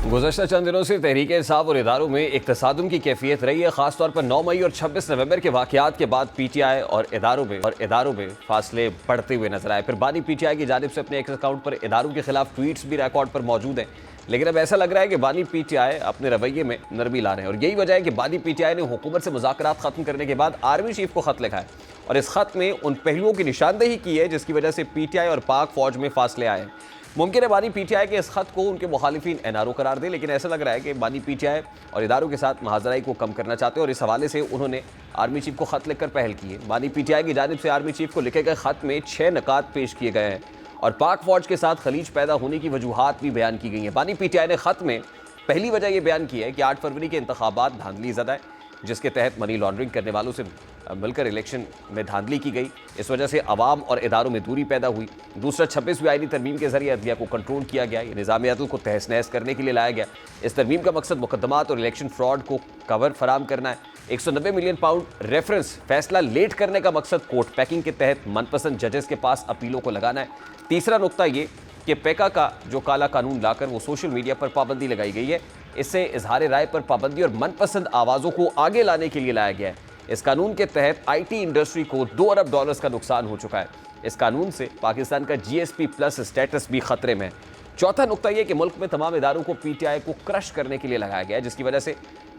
गुज़श्ता चंद दिनों से तहरीक-ए-इंसाफ और इदारों में एक तसादुम की कैफियत रही है। खासतौर पर 9 मई और 26 नवंबर के वाक़यात के बाद पीटीआई और इदारों में फासले बढ़ते हुए नजर आए। फिर बानी पीटीआई की जानिब से अपने एक्स अकाउंट पर इदारों के खिलाफ ट्वीट्स भी रिकॉर्ड पर मौजूद हैं, लेकिन अब ऐसा लग रहा है कि बानी पीटीआई अपने रवैये में नरमी ला रहे हैं। और यही वजह है कि बानी पीटीआई ने हुकूमत से मुज़ाकरात खत्म करने के बाद आर्मी चीफ को खत लिखा है और इस खत में उन पहलुओं की निशानदेही की है जिसकी वजह से पीटीआई और पाक फौज में फासले आए हैं। मुमकिन है बानी पीटीआई के इस खत को उनके मुखालिफिन एनआरओ करार दे, लेकिन ऐसा लग रहा है कि बानी पीटीआई और इदारों के साथ महाजराई को कम करना चाहते हैं और इस हवाले से उन्होंने आर्मी चीफ को खत लिखकर पहल की है। बानी पीटीआई की जानिब से आर्मी चीफ को लिखे गए खत में 6 नकात पेश किए गए हैं और पाक फौज के साथ खलीज पैदा होने की वजूहात भी बयान की गई हैं। बानी पीटीआई ने खत में पहली वजह यह बयान की है कि 8 फरवरी के इंतखाबात धांधली ज़दा है, जिसके तहत मनी लॉन्ड्रिंग करने वालों से मिलकर इलेक्शन में धांधली की गई। इस वजह से अवाम और इदारों में दूरी पैदा हुई। दूसरा, 26वीं आईनी तरमीम के जरिए अदलिया को कंट्रोल किया गया। ये निज़ाम अदल को तहस नहस करने के लिए लाया गया। इस तरमीम का मकसद मुकदमात और इलेक्शन फ्रॉड को कवर फराम करना है। 190 मिलियन पाउंड रेफरेंस फैसला लेट करने का मकसद कोर्ट पैकिंग के तहत मनपसंद जजेस के पास अपीलों को लगाना है। तीसरा नुकता ये कि पेका का जो काला कानून लाकर वो सोशल मीडिया पर पाबंदी लगाई गई है, इससे इजहार राय पर पाबंदी और मनपसंद आवाज़ों को आगे लाने के लिए लाया गया है। इस कानून के तहत आईटी इंडस्ट्री को $2 अरब का नुकसान हो चुका है। इस कानून से पाकिस्तान का जीएसपी प्लस स्टेटस भी खतरे में है। चौथा नुकता यह कि मुल्क में तमाम इदारों को पीटीआई को क्रश करने के लिए लगाया गया है, जिसकी वजह से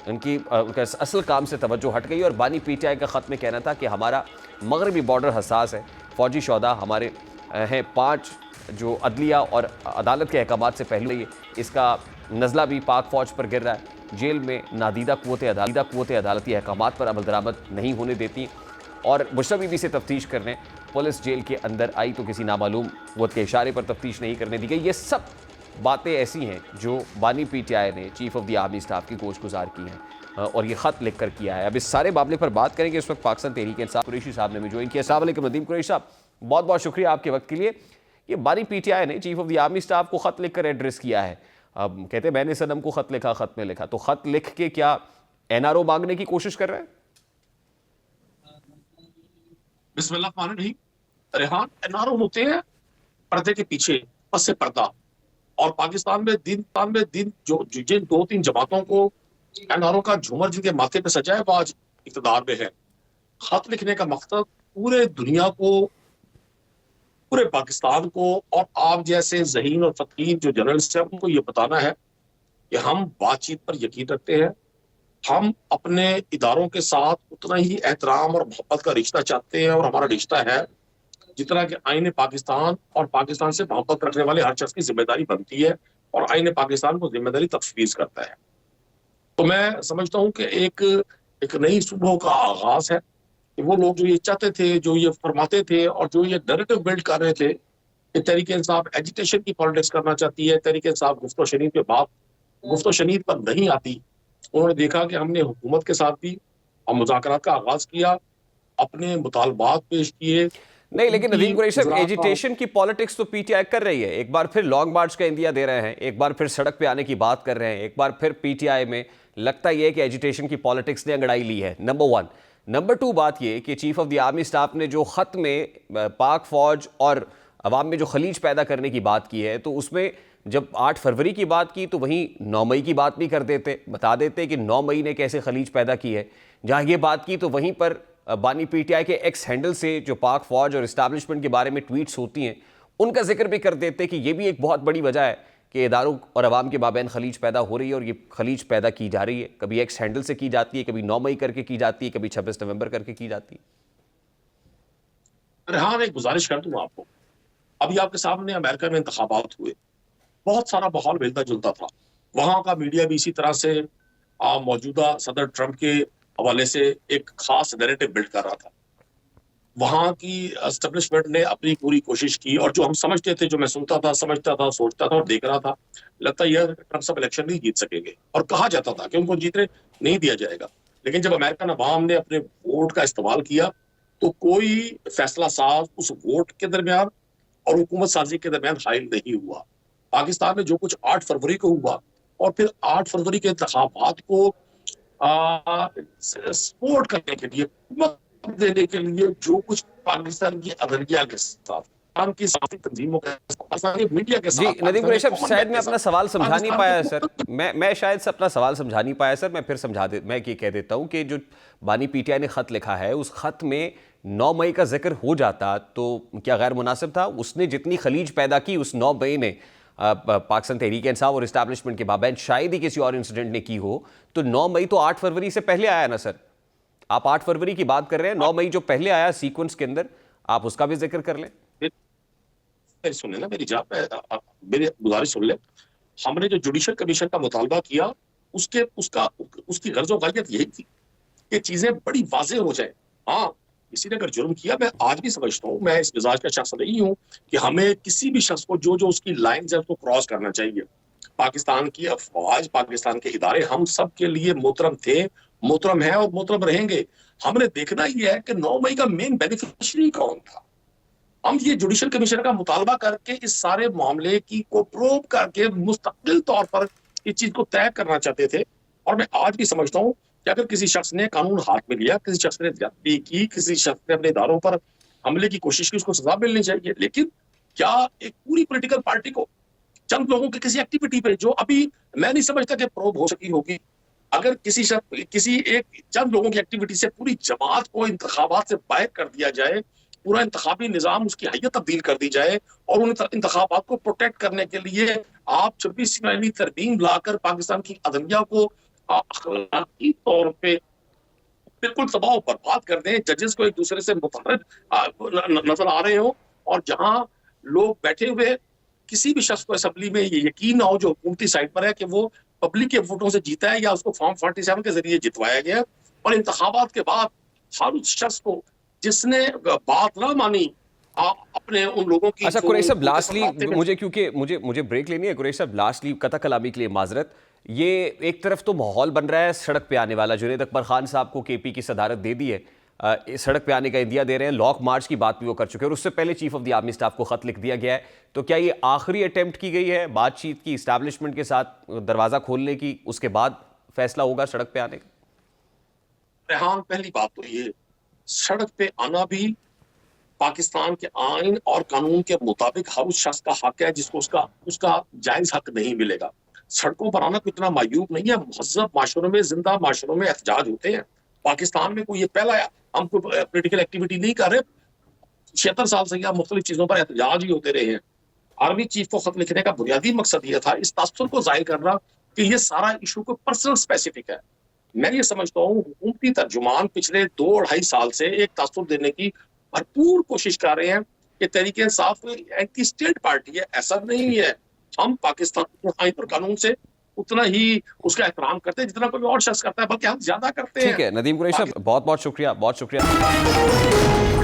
उनका असल काम से तवज्जो हट गई। और बानी पीटीआई का खत में कहना था कि हमारा मगरबी बॉर्डर हसास है, फौजी शोहदा हमारे हैं 5 जो अदलिया और अदालत के अहकामात से पहले इसका नज़ला भी पाक फौज पर गिर रहा है। जेल में नादीदा कुव्वत अदालती अहकामात पर अमल दरामद नहीं होने देती और बुशरा बीबी से तफ्तीश करने पुलिस जेल के अंदर आई तो किसी नामालूम कुव्वत के इशारे पर तफ्तीश नहीं करने दी गई। ये सब बातें ऐसी हैं जो बानी पीटीआई ने chief of the army staff की गोश गुजार की हैं और ये ख़त लिख कर किया है। अब इस सारे मामले पर बात करेंगे। इस वक्त पाकिस्तान तहरीक इंसाफ कुरैशी साहब ने भी ज्वाइन किया। अस्सलाम वालेकुम नदीम कुरैशी साहब, बहुत बहुत शुक्रिया आपके वक्त के लिए। ये बानी पीटीआई ने chief of the army staff को खत लिखकर एड्रेस किया है। अब कहते हैं मैंने सनम को खत लिखा, खत में लिखा, तो खत लिख के क्या एनआरओ मांगने की कोशिश कर रहे हैं? बिस्मिल्लाह रेहान, एनआरओ होते हैं पर्दे के पीछे, पस से पर्दा। और पाकिस्तान में दिन जो जिन 2-3 जमातों को एनआरओ का झूमर जिनके माथे पे सजा है वो आज इक़्तिदार में है। खत लिखने का मकसद पूरे दुनिया को, पूरे पाकिस्तान को और आप जैसे ज़हीन और फ़कीर जो जर्नलिस्ट हैं उनको ये बताना है कि हम बातचीत पर यकीन रखते हैं। हम अपने इदारों के साथ उतना ही एहतराम और मोहब्बत का रिश्ता चाहते हैं और हमारा रिश्ता है जितना कि आईने पाकिस्तान और पाकिस्तान से मोहब्बत रखने वाले हर शख्स की जिम्मेदारी बनती है और आईने पाकिस्तान को जिम्मेदारी तफवीज करता है। तो मैं समझता हूँ कि एक नई सुबह का आगाज है कि वो लोग जो ये चाहते थे, जो ये फरमाते थे और जो ये नैरेटिव बिल्ड कर रहे थे कि तहरीक इंसाफ एजिटेशन की पॉलिटिक्स करना चाहती है, तहरीक इंसाफ गुफ्तो शनीद पे बात गुफ्तो शनीद पर नहीं आती। उन्होंने देखा कि हमने हुकूमत के साथ भी हम मुज़ाकरात का आगाज किया, अपने मुतालबात पेश किए। नहीं, लेकिन नदीम कुरैशी साहब, एजिटेशन की पॉलिटिक्स तो पीटीआई कर रही है। एक बार फिर लॉन्ग मार्च का इंदिया दे रहे हैं, एक बार फिर सड़क पे आने की बात कर रहे हैं, एक बार फिर पीटीआई में लगता यह है कि एजिटेशन की पॉलिटिक्स ने अंगड़ाई ली है। नंबर 1। नंबर 2 बात यह कि chief of the army staff ने जो खत में पाक फौज और अवाम में जो खलीज पैदा करने की बात की है, तो उसमें जब 8 फरवरी की बात की तो वहीं 9 मई की बात भी कर देते, बता देते कि 9 मई ने कैसे खलीज पैदा की है। जहाँ ये बात की तो वहीं पर बानी पीटीआई के एक्स हैंडल से जो पाक फौज और इस्टेब्लिशमेंट के बारे में ट्वीट्स होती हैं उनका जिक्र भी कर देते कि ये भी एक बहुत बड़ी वजह है कि इदारों और अवाम के माबैन खलीज पैदा हो रही है और ये खलीज पैदा की जा रही है। कभी एक्स हैंडल से की जाती है, कभी 9 मई करके की जाती है, कभी 26 नवंबर करके की जाती है। रेहान, एक गुजारिश कर दूं आपको, अभी आपके सामने अमेरिका में इंतखाबात हुए, बहुत सारा माहौल मिलता जुलता था। वहां का मीडिया भी इसी तरह से मौजूदा सदर ट्रंप के हवाले से एक खास नैरेटिव बिल्ड कर रहा था। वहां की एस्टेब्लिशमेंट ने अपनी पूरी कोशिश की और जो हम समझते थे, जो मैं सुनता था, समझता था, सोचता था और देख रहा था, लगता यह ट्रंप सब इलेक्शन नहीं जीत सकेंगे और कहा जाता था कि उनको जीतने नहीं दिया जाएगा। लेकिन जब अमेरिकन अवाम ने अपने वोट का इस्तेमाल किया तो कोई फैसला साज उस वोट के दरमियान और हुकूमत साजी के दरमियान हाइल नहीं हुआ। पाकिस्तान में जो कुछ 8 फरवरी को हुआ और फिर 8 फरवरी के इंतखाबात को सपोर्ट करने के लिए, देने के लिए जो कुछ पाकिस्तान की अदलिया के साथ पाकिस्तान की साथी तंजीमों के पाकिस्तान की मीडिया के जी साथ नदीम कुरैशी साहब, शायद मैं अपना सवाल समझा नहीं पाया पाकिस्तान सर। मैं शायद से अपना सवाल समझा नहीं पाया सर। मैं फिर मैं ये कह देता हूं कि जो बानी पीटीआई ने खत लिखा है, उस खत में 9 मई का जिक्र हो जाता तो क्या गैर मुनासिब था? उसने जितनी खलीज पैदा की उस 9 मई ने पाकिस्तान तहरीक इंसाफ और इस्टेब्लिशमेंट के बाबैन शायद ही किसी और इंसिडेंट ने की हो, तो 9 मई तो 8 फरवरी से पहले आया ना सर। आप 8 फरवरी की बात कर रहे हैं, 9 मई जो पहले आया सीक्वेंस के अंदर, आप उसका भी जिक्र कर लें। सुन ले ना मेरी मेरी गुजारिश सुन ले। हमने जो जुडिशल कमीशन का मुतालबा किया, उसकी गर्जो गालियत यही थी कि चीजें बड़ी वाज़ेह हो जाए। हाँ, किसी ने अगर जुर्म किया, मैं आज भी समझता हूँ, मैं इस मिजाज का शख्स नहीं हूँ कि हमें किसी भी शख्स को जो उसकी लाइन है उसको क्रॉस करना चाहिए। पाकिस्तान की अफवाज, पाकिस्तान के इदारे हम सब के लिए मोहतरम थे, मोहतरम है और मोहतरम रहेंगे। हमने देखना ही है कि 9 मई का मेन बेनिफिशियरी कौन था। हम ये जुडिशल कमीशन का मुतालबा करके इस सारे मामले को प्रोब करके मुस्तकिल तौर पर इस चीज को तय करना चाहते थे। और मैं आज भी समझता हूँ कि अगर किसी शख्स ने कानून हाथ में लिया, किसी शख्स ने ज्यादती की, किसी शख्स ने अपने इदारों पर हमले की कोशिश की, उसको सजा मिलनी चाहिए। लेकिन क्या एक पूरी पॉलिटिकल पार्टी को चंद लोगों की किसी एक्टिविटी पे, जो अभी मैं नहीं समझता कि प्रोब हो सकी होगी, अगर किसी एक चंद लोगों की एक्टिविटी से पूरी जमात को इंतखाबात से बाहर कर दिया जाए, पूरा इंतखाबी निजाम उसकी हैयत तब्दील कर दी जाए और उन इंतखाबात को प्रोटेक्ट करने के लिए आप 26वीं तरमीम लाकर पाकिस्तान की अदलिया को अखलाकी तौर पे बिल्कुल तबाह और बर्बाद कर दें, जजेस को एक दूसरे से मुतहर्रिज नजर आ रहे हो, और जहां लोग बैठे हुए किसी भी शख्स को असेंबली में ये यकीन ना हो जो हुकूमती साइड पर है कि वो पब्लिक के वोटों से जीता है या उसको फॉर्म 47 के जरिए जितवाया गया, और इंतखाबात के बाद हर उस शख्स को जिसने बात ना मानी अपने उन लोगों की। अच्छा कुरैशी साहब, लास्टली मुझे क्योंकि मुझे ब्रेक लेनी है कुरैशी साहब, लास्टली कता कलामी के लिए माजरत। ये एक तरफ तो माहौल बन रहा है सड़क पे आने वाला, जुनैद अकबर खान साहब को केपी की सदारत दे दी है, सड़क पे आने का इंदिया दे रहे हैं, लॉन्ग मार्च की बात भी वो कर चुके हैं, और उससे पहले chief of the army staff को खत लिख दिया गया है। तो क्या ये आखिरी अटेम्प्ट की गई है बातचीत की, इस्टेब्लिशमेंट के साथ दरवाजा खोलने की, उसके बाद फैसला होगा सड़क पे आने का? रेहान, पहली बात तो ये, सड़क पे आना भी पाकिस्तान के आइन और कानून के मुताबिक हर उस शख्स का हक है जिसको उसका जायज हक नहीं मिलेगा। सड़कों पर आना कोई इतना मायूब नहीं है। महज़ब माशरों में, जिंदा माशरों में एहतजाज होते हैं। पाकिस्तान में कोई ये पहला हम कोई पोलिटिकल एक्टिविटी नहीं कर रहे, 76 साल से यहाँ मुख्तलिफ चीजों पर एहतजाज ही होते रहे हैं। आर्मी चीफ को खत लिखने का बुनियादी मकसद यह था इस तासुर को जाहिर करना कि ये सारा इशू को पर्सनल स्पेसिफिक है। मैं ये समझता हूँ हुकूमती तर्जुमान पिछले 2-2.5 साल से एक तासुर देने की भरपूर कोशिश कर रहे हैं कि Tehreek Insaf anti state party है। ऐसा नहीं है। हम पाकिस्तान आइन और कानून से उतना ही उसका एहतराम करते हैं जितना कोई और शख्स करता है, बल्कि हम ज्यादा करते हैं। ठीक है नदीम कुरैशी साहब, बहुत बहुत शुक्रिया, बहुत शुक्रिया।